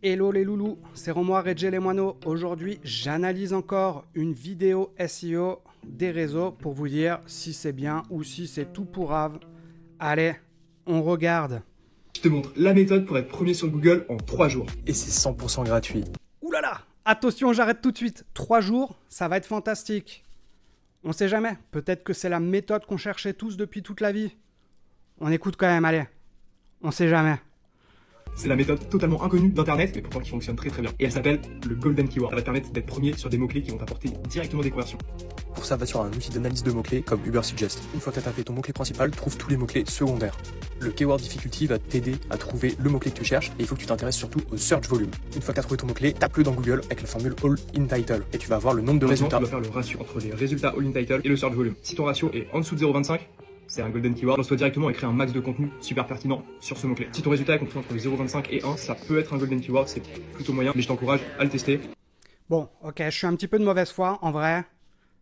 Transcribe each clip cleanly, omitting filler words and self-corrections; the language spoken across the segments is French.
Hello les loulous, c'est Romoir et Jay les moineaux. Aujourd'hui, j'analyse encore une vidéo SEO des réseaux pour vous dire si c'est bien ou si c'est tout pourrave. Allez, on regarde. Je te montre la méthode pour être premier sur Google en 3 jours. Et c'est 100% gratuit. Ouh là là, attention, j'arrête tout de suite. 3 jours, ça va être fantastique. On sait jamais, peut-être que c'est la méthode qu'on cherchait tous depuis toute la vie. On écoute quand même, allez. On sait jamais. C'est la méthode totalement inconnue d'Internet, mais pourtant qui fonctionne très très bien. Et elle s'appelle le Golden Keyword. Ça va te permettre d'être premier sur des mots-clés qui vont t'apporter directement des conversions. Pour ça, va sur un outil d'analyse de mots-clés comme Ubersuggest. Une fois que tu as tapé ton mot-clé principal, trouve tous les mots-clés secondaires. Le Keyword Difficulty va t'aider à trouver le mot-clé que tu cherches et il faut que tu t'intéresses surtout au search volume. Une fois que tu as trouvé ton mot-clé, tape-le dans Google avec la formule All in Title et tu vas avoir le nombre de Maintenant, résultats. tu dois faire le ratio entre les résultats All in Title et le search volume. Si ton ratio est en dessous de 0,25, c'est un Golden Keyword. Lance-toi directement et crée un max de contenu super pertinent sur ce mot-clé. Si ton résultat est compris entre 0,25 et 1, ça peut être un Golden Keyword, c'est plutôt moyen, mais je t'encourage à le tester. Bon, ok, je suis un petit peu de mauvaise foi, en vrai.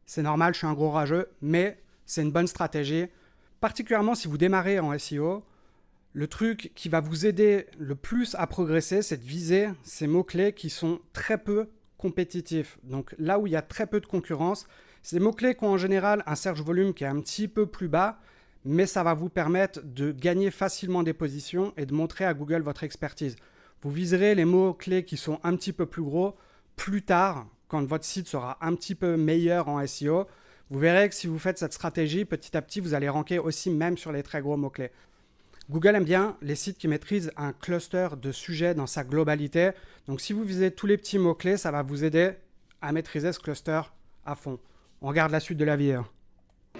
C'est normal, je suis un gros rageux, mais c'est une bonne stratégie. Particulièrement si vous démarrez en SEO, le truc qui va vous aider le plus à progresser, c'est de viser ces mots-clés qui sont très peu compétitifs. Donc là où il y a très peu de concurrence, c'est des mots-clés qui ont en général un search volume qui est un petit peu plus bas, mais ça va vous permettre de gagner facilement des positions et de montrer à Google votre expertise. Vous viserez les mots-clés qui sont un petit peu plus gros plus tard, quand votre site sera un petit peu meilleur en SEO. Vous verrez que si vous faites cette stratégie, petit à petit, vous allez ranker aussi même sur les très gros mots-clés. Google aime bien les sites qui maîtrisent un cluster de sujets dans sa globalité. Donc si vous visez tous les petits mots-clés, ça va vous aider à maîtriser ce cluster à fond. On regarde la suite de la vidéo.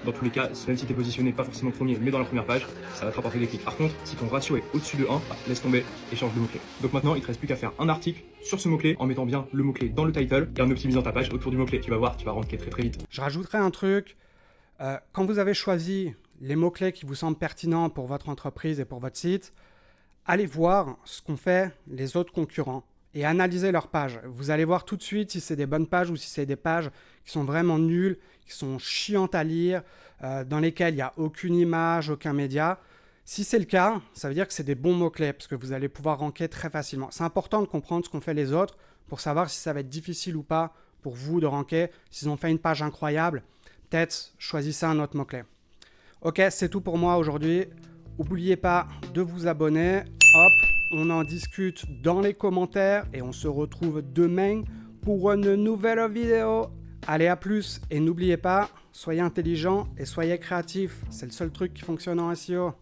Dans tous les cas, même si tu es positionné pas forcément premier, mais dans la première page, ça va te rapporter des clics. Par contre, si ton ratio est au-dessus de 1, laisse tomber et change de mot-clé. Donc maintenant, il te reste plus qu'à faire un article sur ce mot-clé en mettant bien le mot-clé dans le title et en optimisant ta page autour du mot-clé. Tu vas voir, tu vas ranker très très vite. Je rajouterai un truc. Quand vous avez choisi les mots-clés qui vous semblent pertinents pour votre entreprise et pour votre site, allez voir ce qu'ont fait les autres concurrents et analysez leurs pages. Vous allez voir tout de suite si c'est des bonnes pages ou si c'est des pages qui sont vraiment nulles, qui sont chiantes à lire, dans lesquelles il n'y a aucune image, aucun média. Si c'est le cas, ça veut dire que c'est des bons mots-clés parce que vous allez pouvoir ranker très facilement. C'est important de comprendre ce qu'ont fait les autres pour savoir si ça va être difficile ou pas pour vous de ranker. S'ils ont fait une page incroyable, peut-être choisissez un autre mot-clé. Ok, c'est tout pour moi aujourd'hui. N'oubliez pas de vous abonner. Hop, on en discute dans les commentaires et on se retrouve demain pour une nouvelle vidéo. Allez, à plus et n'oubliez pas, soyez intelligents et soyez créatifs. C'est le seul truc qui fonctionne en SEO.